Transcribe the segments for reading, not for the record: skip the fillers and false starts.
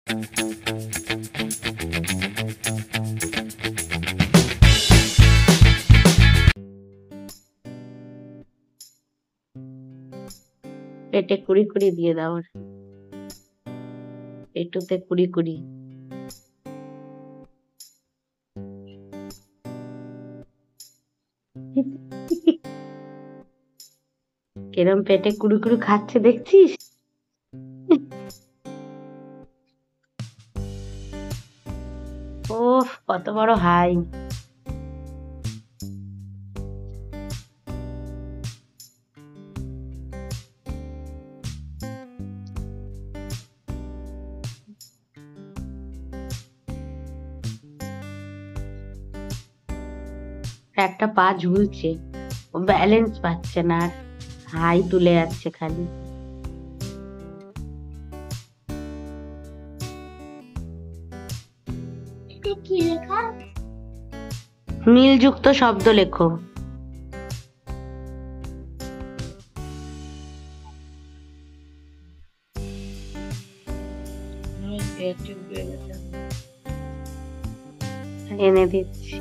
পেটে কুড়ি কুড়ি দিয়ে দাও, পেটুতে কুড়ি কুড়ি। কিরম পেটে কুড়ি কুড়ি খাচ্ছে দেখছিস? ওহ, কত বড় হাই! একটা পা ঝুলছে, ও ব্যালেন্স পাচ্ছে না আর, হাই তুলে যাচ্ছে খালি। কি লেখা? মিলযুক্ত শব্দ লেখো। এনে দিচ্ছি,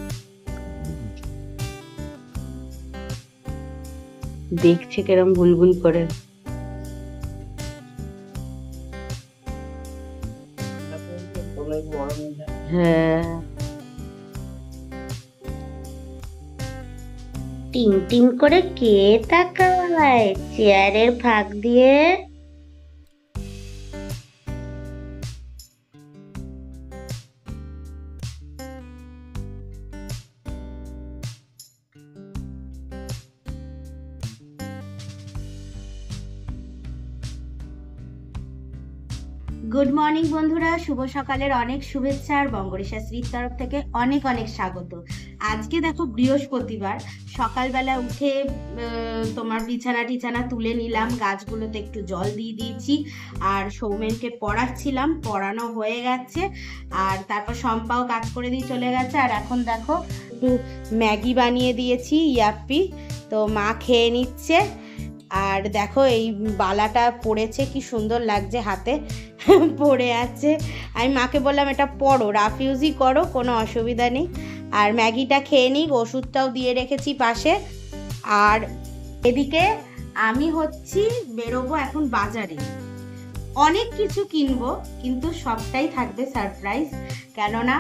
দেখছে কিরম গুলগুল করে। হ্যাঁ, টিং টিং করে কে তাকায় চেয়ারের ফাঁক দিয়ে? গুড মর্নিং বন্ধুরা, শুভ সকালের অনেক শুভেচ্ছা আর বঙ্গরিশাশ্রীর তরফ থেকে অনেক অনেক স্বাগত। আজকে দেখো বৃহস্পতিবার, সকালবেলা উঠে তোমার বিছানা টিছানা তুলে নিলাম, গাছগুলোতে একটু জল দিয়ে দিয়েছি, আর সৌমেনকে পড়াচ্ছিলাম, পড়ানো হয়ে গেছে, আর তারপর শম্পাও কাজ করে দিয়ে চলে গেছে। আর এখন দেখো একটু ম্যাগি বানিয়ে দিয়েছি, ইয়াপ্পি, তো মা খেয়ে নিচ্ছে। আর দেখো এই বালাটা পড়েছে, কি সুন্দর লাগছে, হাতে পড়ে আছে। আমি মাকে বললাম এটা পড়ো, রাফ ইউজই করো, কোনো অসুবিধা নেই। আর ম্যাগিটা খেয়ে নিক, ওষুধটাও দিয়ে রেখেছি পাশে। আর এদিকে আমি বেরোবো এখন বাজারে, অনেক কিছু কিনবো, কিন্তু সবটাই থাকবে সারপ্রাইজ, কেননা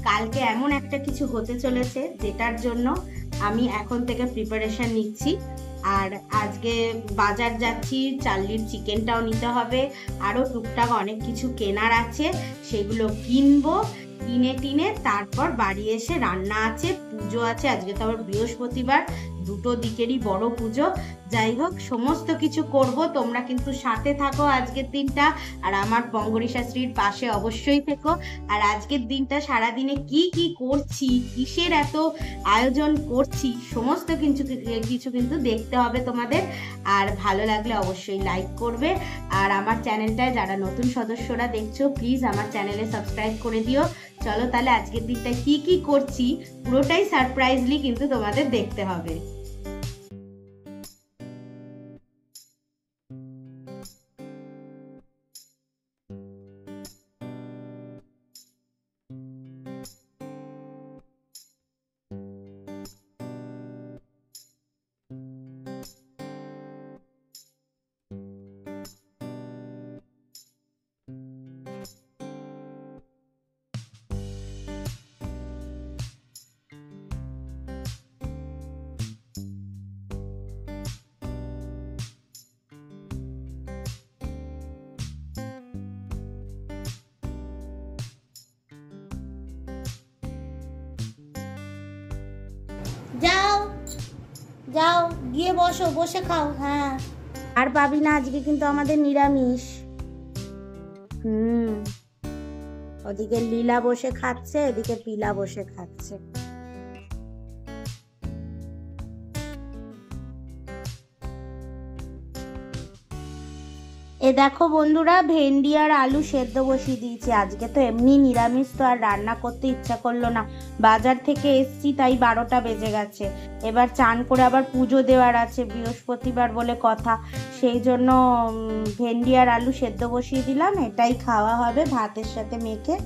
কালকে এমন একটা কিছু হতে চলেছে যেটার জন্য আমি এখন থেকে প্রিপারেশন নিচ্ছি। আর আজকে বাজার যাচ্ছি, চার্লির চিকেনটাও নিতে হবে, আরও টুকটাক অনেক কিছু কেনার আছে, সেগুলো কিনবো। কিনে টিনে তারপর বাড়ি এসে রান্না আছে, পুজো আছে, আজকে তো আবার বৃহস্পতিবার, দুটো দিকেরই বড় পুজো। যাই হোক, সমস্ত কিছু করব, তোমরা কিন্তু সাথে থাকো আজকের দিনটা, আর আমার বঙ্গরিশাশ্রীর পাশে অবশ্যই থেকো। আর আজকের দিনটা সারাদিনে কি কি করছি, কিসের এত আয়োজন করছি, সমস্ত কিছু কিন্তু দেখতে হবে তোমাদের। আর ভালো লাগলে অবশ্যই লাইক করবে, আর আমার চ্যানেলটায় যারা নতুন সদস্যরা দেখছো প্লিজ আমার চ্যানেলে সাবস্ক্রাইব করে দিও। চলো তাহলে আজকের দিনটা কি কি করছি পুরোটাই সারপ্রাইজলি কিন্তু তোমাদের দেখতে হবে। যাও যাও, গিয়ে বসো, বসে খাও। হ্যাঁ, আর পাবি না, আজকে কিন্তু আমাদের নিরামিষ। ওদিকে লীলা বসে খাচ্ছে, এদিকে পিলা বসে খাচ্ছে। এ দেখো বন্ধুরা, ভেন্ডি আর আলু সেদ্ধ বসিয়ে দিয়েছি। আজকে তো এমনি নিরামিষ, তো আর রান্না করতে ইচ্ছা করলো না। বাজার থেকে এসছি, তাই 12টা বেজে গেছে। এবার চান করে আবার পুজো দেওয়ার আছে, বৃহস্পতিবার বলে কথা। সেই জন্য ভেন্ডি আর আলু সেদ্ধ বসিয়ে দিলাম, এটাই খাওয়া হবে ভাতের সাথে মেখে।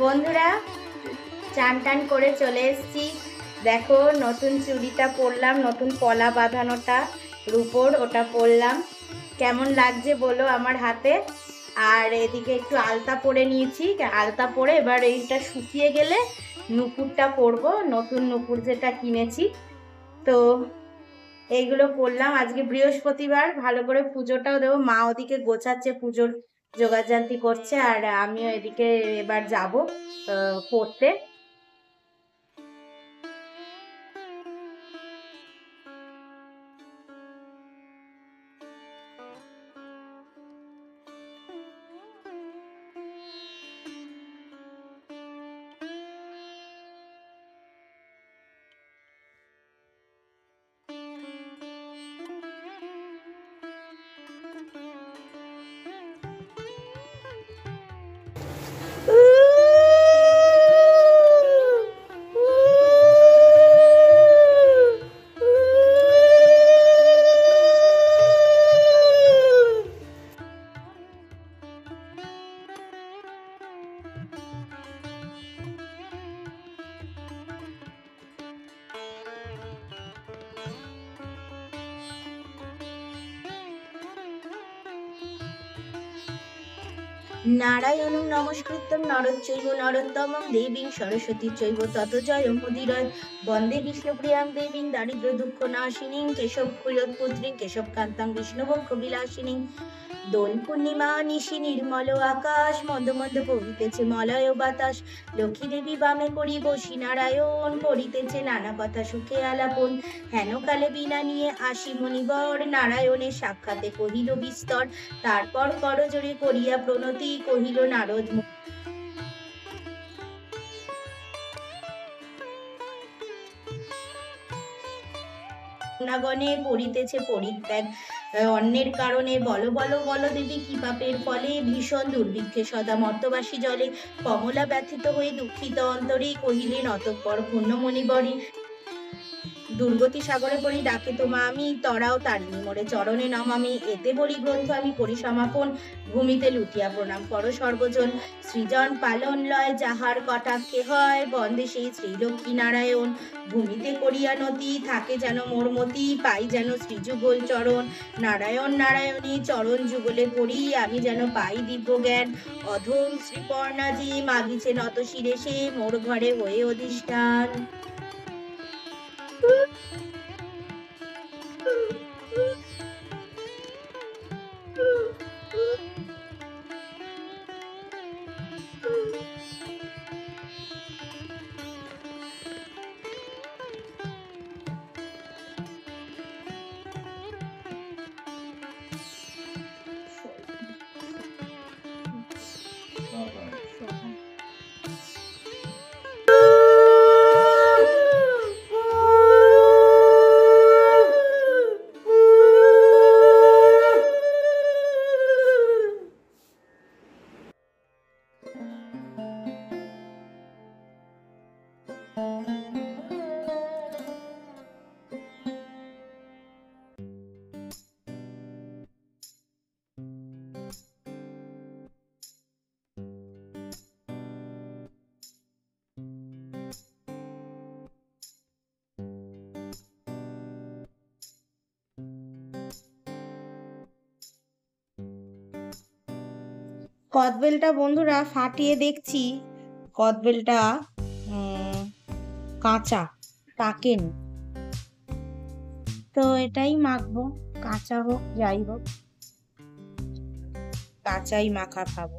বন্ধুরা, চান টান করে চলে এসেছি। দেখো, নতুন চুড়িটা পরলাম, নতুন পলা বাঁধানোটা রূপোর, ওটা পরলাম। কেমন লাগছে বলো আমার হাতে। আর এদিকে একটু আলতা পরে নিয়েছি। আলতা পরে এবার এইটা শুকিয়ে গেলে নুপুরটা পরবো, নতুন নুপুর যেটা কিনেছি। তো এইগুলো করলাম। আজকে বৃহস্পতিবার, ভালো করে পুজোটাও দেবো। মা ওদিকে গোছাচ্ছে, পুজোর জোগাড়জান্তি করছে, আর আমিও এদিকে এবার যাব পড়তে। নারায়ণং নমস্কৃত্যং নরশ্চৈব নরোত্তমং দেবীং সরস্বতী চৈব তত জয়মুদীরয়। বন্দে বিষ্ণুপ্রিয়াং দেবীং দারিদ্র দুঃখ নাশিনীং কেশব কুলোৎপুত্রীং কেশবকান্তাং বিষ্ণুবংশ বিলাসিনীং। দোল পূর্ণিমা নিশি নির্মল আকাশ, মন্দ মন্দ বহিতেছে মলয় বাতাস। লক্ষ্মী দেবী বামে করি বসি নারায়ণ, করিতেছে নানা কথা সুখে আলাপন। হেন কালে বিনা নিয়ে আসি মণিবর, নারায়ণের সাক্ষাতে কহিল বিস্তর। তারপর করজোড়ে করিয়া প্রণতি কহিল নারদ গুণাগণে পড়িতেছে পরিত্যাগ। অন্যের কারণে বল বল বল দেবী কি পাপের ফলে, ভীষণ দুর্ভিক্ষে সদা মর্তবাসী জলে। কমলা ব্যথিত হয়ে দুঃখিত অন্তরে কহিলেন অতঃপর পুণ্যমণিবরে, দুর্গতি সাগরে পড়ি ডাকে তোমা আমি, তরাও তারিণী মোরে চরণে নমামি, এতে বলি গ্রন্থ আমি করি সমাপন, ভূমিতে লুটিয়া প্রণাম করো সর্বজন, সৃজন পালন লয় যাহার কটাক্ষে হয়, বন্দে সেই শ্রীলক্ষ্মী নারায়ণ, ভূমিতে করিয়া নতি থাকে যেন মোর মতি, পাই যেন শ্রীযুগল চরণ, নারায়ণ নারায়ণী চরণ যুগলে পড়ি, আমি যেন পাই দিব্য জ্ঞান, অধম শ্রীপর্ণাজি মাগিছে নত শিরে সে, মোর ঘরে হয়ে অধিষ্ঠান। কদবেলটা বন্ধুরা ফাটিয়ে দেখছি, কদবেলটা কাঁচা, পাকেনি। তো এটাই মাখবো, কাঁচা হোক যাই হোক, কাঁচাই মাখা খাবো।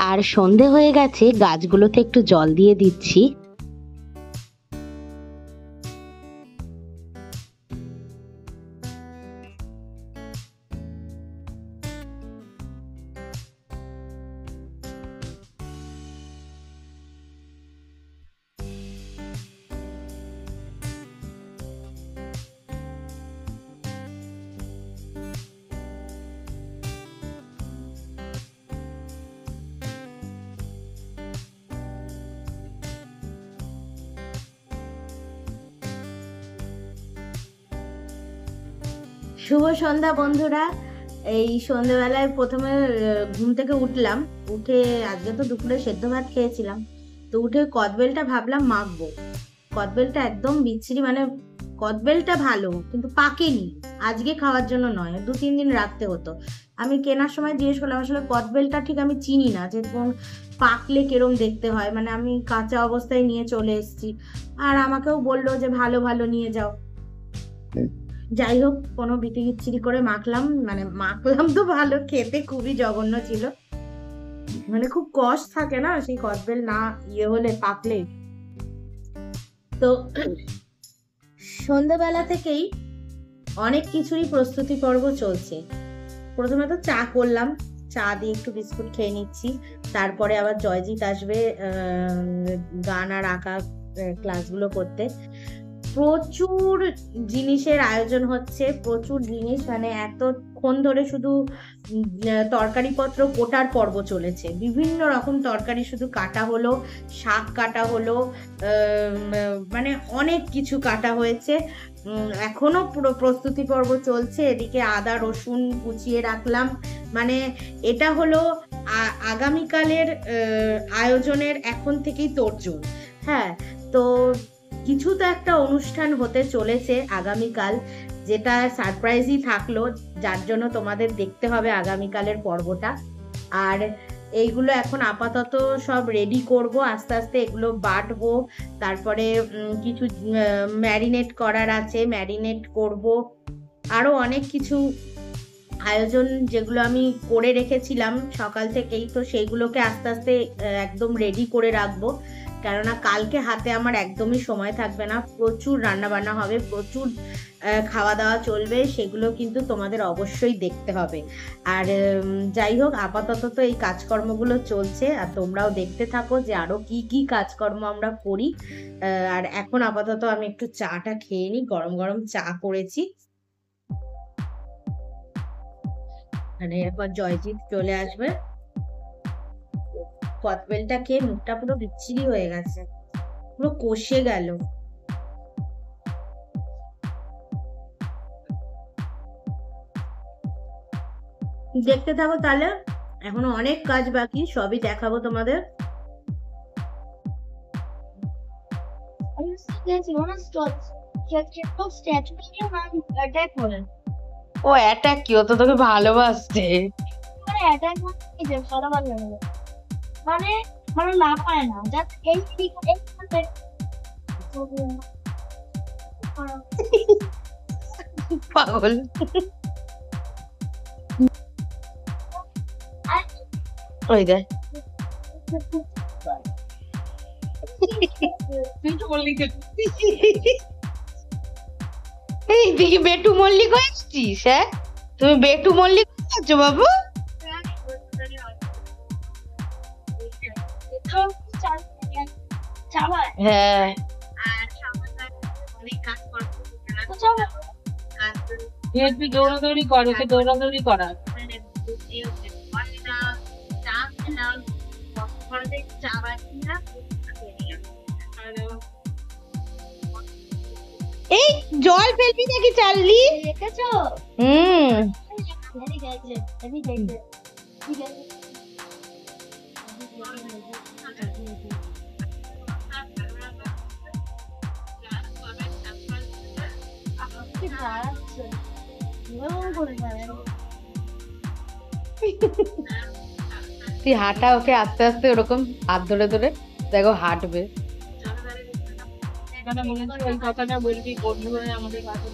আর সন্ধে হয়ে গেছে, গাছগুলোতে একটু জল দিয়ে দিচ্ছি। শুভ সন্ধ্যা বন্ধুরা। এই সন্ধ্যেবেলায় প্রথমে ঘুম থেকে উঠলাম, উঠে আজকে তো দুপুরে সেদ্ধ ভাত খেয়েছিলাম, তো উঠে কদবেলটা ভাবলাম মাখবো। কদবেলটা একদম বিচ্ছিরি, মানে কদবেলটা ভালো কিন্তু পাকেনি, আজকে খাওয়ার জন্য নয়, 2-3 দিন রাখতে হতো। আমি কেনার সময় জিজ্ঞেস করলাম, আসলে কদবেলটা ঠিক আমি চিনি না যে পাকলে কেরম দেখতে হয়, মানে আমি কাঁচা অবস্থায় নিয়ে চলে এসেছি, আর আমাকেও বললো যে ভালো ভালো নিয়ে যাও। যাই হোক, কোনো বিচিরি করে মাখলাম, মানে মাখলাম তো ভালো, খেতে খুবই জঘন্য ছিল, মানে খুব কষ থাকে না সেই কদবেল না ইয়ে হলে, পাকলে। তো সন্ধ্যাবেলা থেকেই অনেক কিছুরই প্রস্তুতি পর্ব চলছে। প্রথমে তো চা করলাম, চা দিয়ে একটু বিস্কুট খেয়ে নিচ্ছি, তারপরে আবার জয়জিৎ আসবে গান আর আঁকা ক্লাসগুলো করতে। প্রচুর জিনিসের আয়োজন হচ্ছে, প্রচুর জিনিস, মানে এতক্ষণ ধরে শুধু তরকারি পত্র কোটার পর্ব চলেছে, বিভিন্ন রকম তরকারি শুধু কাটা হলো, শাক কাটা হলো, মানে অনেক কিছু কাটা হয়েছে, এখনো পুরো প্রস্তুতি পর্ব চলছে। এদিকে আদা রসুন কুচিয়ে রাখলাম, মানে এটা হলো আগামীকালের আয়োজনের এখন থেকেই তোড়জোড়। হ্যাঁ, তো কিছু তো একটা অনুষ্ঠান হতে চলেছে আগামীকাল, যেটা সারপ্রাইজই থাকলো, যার জন্য তোমাদের দেখতে হবে আগামীকালের পর্বটা। আর এইগুলো এখন আপাতত সব রেডি করব, আস্তে আস্তে এগুলো বাটবো, তারপরে কিছু ম্যারিনেট করার আছে, ম্যারিনেট করব, আরো অনেক কিছু আয়োজন যেগুলো আমি করে রেখেছিলাম সকাল থেকেই, তো সেইগুলোকে আস্তে আস্তে একদম রেডি করে রাখবো, কেননা কালকে হাতে আমার একদমই সময় থাকবে না, প্রচুর রান্না বান্না হবে, প্রচুর খাওয়া দাওয়া চলবে, সেগুলো কিন্তু তোমাদের অবশ্যই দেখতে হবে। আর যাই হোক, আপাতত তো এই কাজকর্মগুলো চলছে, আর তোমরাও দেখতে থাকো যে আরো কি কি কাজকর্ম আমরা করি। আর এখন আপাতত আমি একটু চাটা খেয়ে নিই, গরম গরম চা করেছি। মানে এরপর জয়জিৎ চলে আসবে। কদবেলটা খেয়ে মুখটা পুরো বিচ্ছিরি হয়ে গেছে, পুরো কষে গেল। দেখতে থাকো তাহলে, এখনো অনেক কাজ বাকি, সবই দেখাবো তোমাদের। ও অ্যাটাক কি, ও তো তোকে ভালোবাসছে। মানে মানে না পায় না, জাস্ট এই পাগল। ওই দেখ এই দিকে বেটু মল্লিক হয়েছিস? হ্যাঁ, তুমি বেটু মল্লিক হয়েছো বাবু? হ্যাঁ, দৌড়াদৌড়ি করে, সে দৌড়াদৌড়ি করার। এই জল ফেলবি নাকি চাললি? দেখেছো? হুম, ঠিক আছে, ঠিক আছে, ঠিক আছে। তুই হাঁটা ওকে আস্তে আস্তে, ওরকম হাত ধরে ধরে দেখো হাঁটবে। এখানে মনে হচ্ছে ওই কথাটা বলবি, বন্ধু হয়ে আমাদের কাছে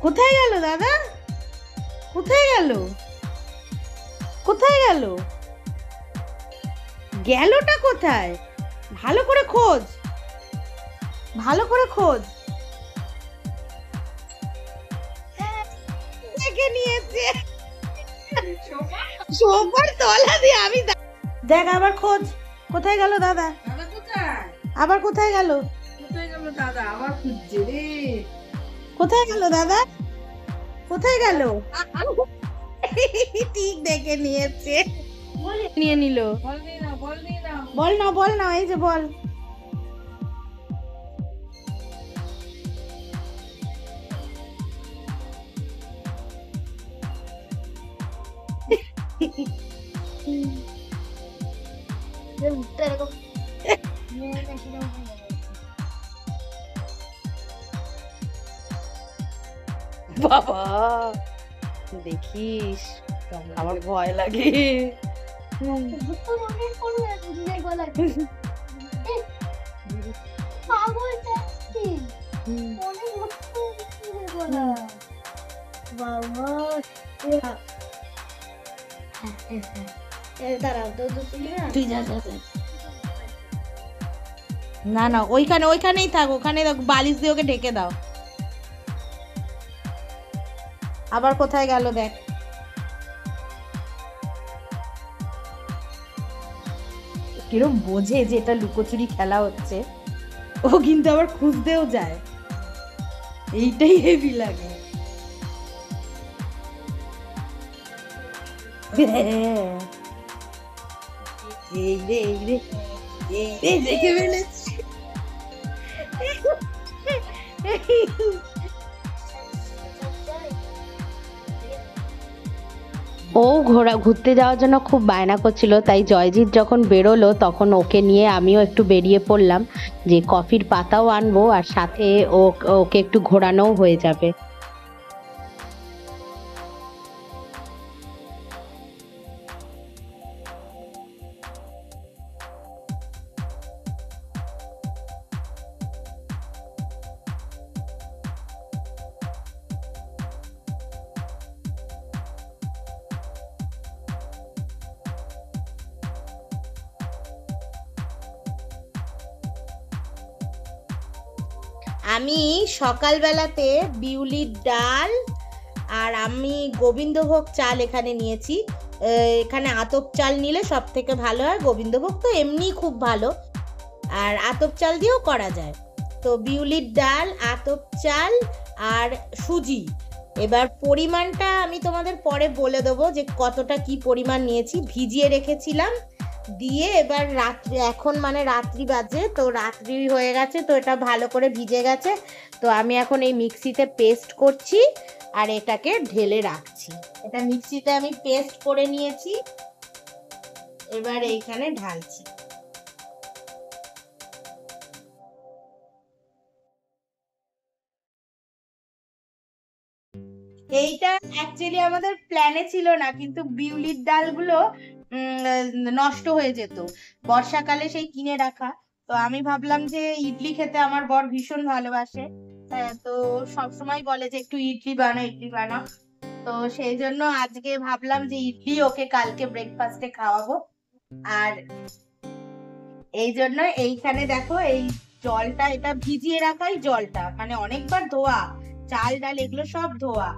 কোথায় গেল দাদা? কোথায় গেল? কোথায় গেল? গেলটা কোথায়? ভালো করে খোঁজ, ভালো করে খোঁজ। দেখে নিয়েছে সোফার তলা দিয়ে। আমি দেখ আবার খোঁজ, কোথায় গেল দাদা? আবার কোথায় গেল? দাদা আবার খুঁজছে রে। কোথায় গেল দাদা? কোথায় গেল? ঠিক দেখে নিয়েছে, নিয়ে নিল। বল না, বল না, এই যে বল। বাবা দেখিস, আমার ভয় লাগে। তুই যা যা যা। না না, ওইখানে, ওইখানেই থাক, ওখানে বালিশ দিয়ে ওকে ঢেকে দাও। আবার কোথায় গেল দেখ। কিরম বোঝে যে এটা লুকোচুরি খেলা হচ্ছে, ও কিন্তু আবার খুঁজতেও যায়, এইটাই হেভি লাগে। এই রে, এই রে, এই রে, দেখে ফেলেছি। ও ঘুরতে যাওয়ার জন্য খুব বায়না করছিল, তাই জয়জিৎ যখন বেরোলো তখন ওকে নিয়ে আমিও একটু বেরিয়ে পড়লাম, যে কফির পাতাও আনবো আর সাথে ওকে একটু ঘোরানোও হয়ে যাবে। আমি সকালবেলাতে বিউলির ডাল আর আমি গোবিন্দভোগ চাল এখানে নিয়েছি। এখানে আতপ চাল নিলে সব থেকে ভালো হয়, গোবিন্দভোগ তো এমনি খুব ভালো, আর আতপ চাল দিয়েও করা যায়। তো বিউলির ডাল, আতপ চাল আর সুজি। এবার পরিমাণটা আমি তোমাদের পরে বলে দেবো যে কতটা কি পরিমাণ নিয়েছি। ভিজিয়ে রেখেছিলাম, দিয়ে এবার রাত্রি, এখন মানে রাত্রি বাজে, তো রাত্রি হয়ে গেছে, তো এটা ভালো করে ভিজে গেছে। তো আমি এখন এই মিক্সিতে পেস্ট করছি আর এটাকে ঢেলে রাখছি। এটা মিক্সিতে আমি পেস্ট করে নিয়েছি, এবার এইখানে ঢালছি। এইটা অ্যাকচুয়ালি আমাদের প্ল্যানে ছিল না, কিন্তু বিউলির ডালগুলো নষ্ট হয়ে যেত বর্ষাকালে, সেই কিনে রাখা। তো আমি ভাবলাম যে ইডলি খেতে আমার বর ভীষণ ভালোবাসে, তো সবসময় বলে যে একটু ইডলি বানাও, ইডলি বানাও। তো সেই জন্য আজকে ভাবলাম যে ইডলি ওকে কালকে ব্রেকফাস্টে খাওয়াবো। আর এই জন্য এইখানে দেখো এই জলটা, এটা ভিজিয়ে রাখাই জলটা, মানে অনেকবার ধোয়া, চাল ডাল এগুলো সব ধোয়া।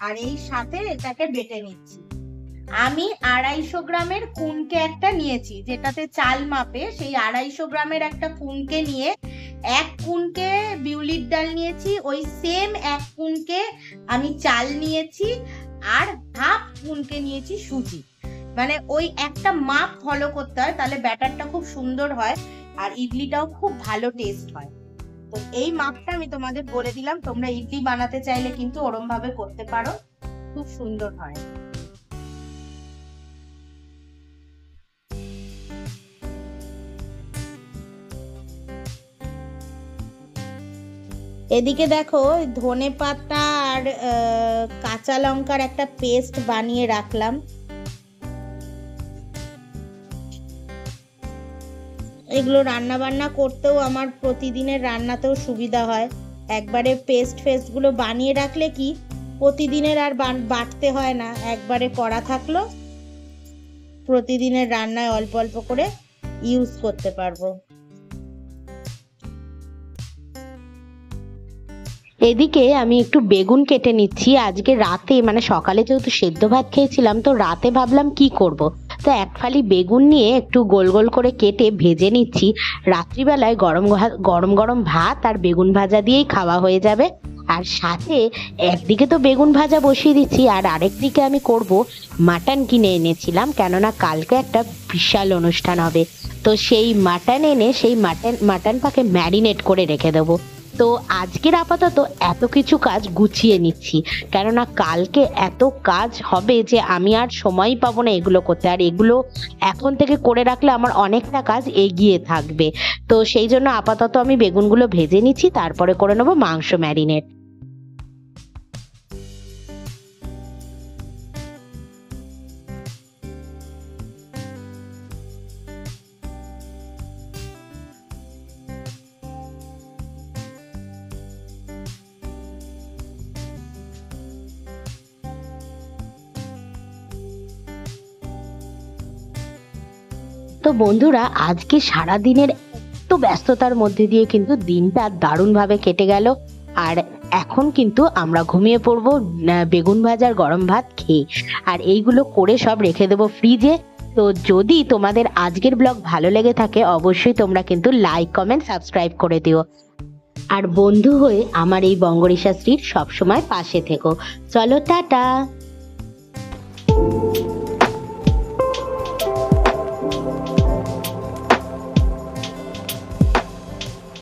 আর এই সাথে এটাকে বেটে নিচ্ছি। আমি 250 গ্রামের কুনকে একটা নিয়েছি, যেটাতে চাল মাপে, সেই 250 গ্রামের একটা কুনকে নিয়ে 1 কুনকে বিউলির ডাল নিয়েছি, ওই সেম 1 কুনকে আমি চাল নিয়েছি, আর হাফ কুনকে নিয়েছি সুজি। মানে ওই একটা মাপ ফলো করতে হয়, তাহলে ব্যাটারটা খুব সুন্দর হয় আর ইডলিটাও খুব ভালো টেস্ট হয়। তো এই মাপটা আমি তোমাদের বলে দিলাম, তোমরা ইডলি বানাতে চাইলে কিন্তু ওরম ভাবে করতে পারো, খুব সুন্দর হয়। এদিকে দেখো ধনে পাতা আর কাঁচা লঙ্কার একটা পেস্ট বানিয়ে রাখলাম। এগুলো রান্না বান্না করতেও আমার প্রতিদিনের রান্নাতেও সুবিধা হয়। একবারে পেস্ট গুলো বানিয়ে রাখলে কি প্রতিদিনের আর বাটতে হয় না, একবারে করা থাকলো, প্রতিদিনের রান্নায় অল্প অল্প করে ইউজ করতে পারবো। এদিকে আমি একটু বেগুন কেটে নিচ্ছি। আজকে রাতে, মানে সকালে যেহেতু সেদ্ধ ভাত খেয়েছিলাম, তো রাতে ভাবলাম কি করব, তো এক ফালি বেগুন নিয়ে একটু গোল গোল করে কেটে ভেজে নিচ্ছি। রাত্রিবেলায় গরম গরম ভাত আর বেগুন ভাজা দিয়েই খাওয়া হয়ে যাবে। আর সাথে একদিকে তো বেগুন ভাজা বসিয়ে দিচ্ছি, আর আরেকদিকে আমি করব মাটন কিনে এনেছিলাম, কেননা কালকে একটা বিশাল অনুষ্ঠান হবে। তো সেই মাটন এনে সেই মাটন পাকে ম্যারিনেট করে রেখে দেবো। তো আজকের আপাতত এত কিছু কাজ গুছিয়ে নিচ্ছি, কেননা কালকে এত কাজ হবে যে আমি আর সময়ই পাবো না এগুলো করতে, আর এগুলো এখন থেকে করে রাখলে আমার অনেকটা কাজ এগিয়ে থাকবে। তো সেই জন্য আপাতত আমি বেগুনগুলো ভেজে নিচ্ছি, তারপরে করে নেবো মাংস ম্যারিনেট। তো বন্ধুরা, আজকে সারা দিনের এত ব্যস্ততার মধ্যে দিয়ে কিন্তু দিনটা দারুণভাবে কেটে গেল। আর এখন কিন্তু আমরা ঘুমিয়ে পড়বো বেগুন ভাজার গরম ভাত খেয়ে, আর এইগুলো করে সব রেখে দেবো ফ্রিজে। তো যদি তোমাদের আজকের ব্লগ ভালো লেগে থাকে, অবশ্যই তোমরা কিন্তু লাইক, কমেন্ট, সাবস্ক্রাইব করে দিও। আর বন্ধু হয়ে আমার এই বঙ্গরিশা স্ট্রিট সবসময় পাশে থেকো। চলো, টাটা।